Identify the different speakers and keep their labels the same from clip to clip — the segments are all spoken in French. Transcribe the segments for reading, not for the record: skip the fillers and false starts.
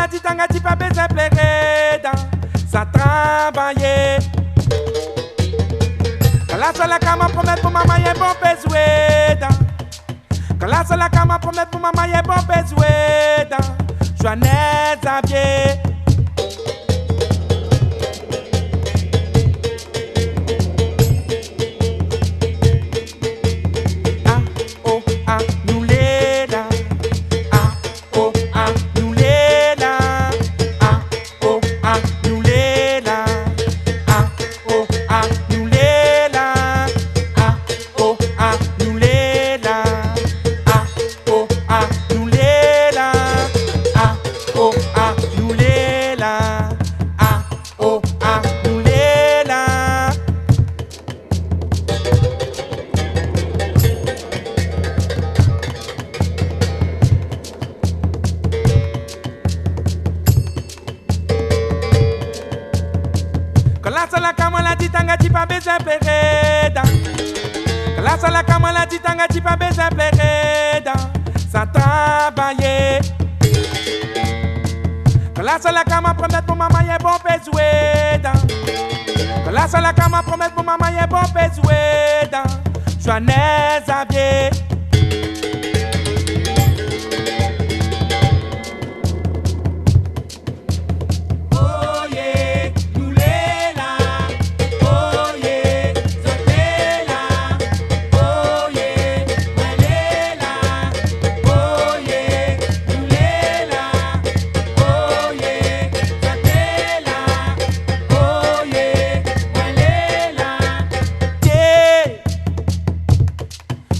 Speaker 1: maladie Tangaty pas besoin pleurer dans ça travailler. Quand la seule cama promet pour maman y'a bon besoin dans. Quand la seule cama promet pour maman y'a bon besoin dans. Joannès Xavier. Quand la seule cama la dit Tangaty pas besoin pleurer dans. Quand la seule cama la dit Tangaty pas besoin pleurer dans. Ça travailler. Quand la seule cama promet pour maman y'a bon besoin dans. Quand la seule cama promet pour maman y'a bon besoin dans. Joannès Xavier.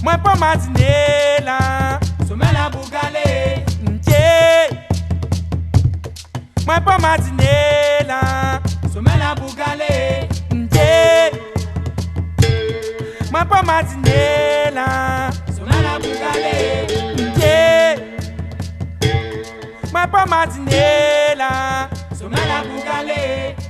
Speaker 1: Moi pas matiner là, sommet la bougale. Moi pas matiner là, sommet la bougale. Moi pas matiner là, sommet la bougale. Moi pas matiner là, sommet la bougale.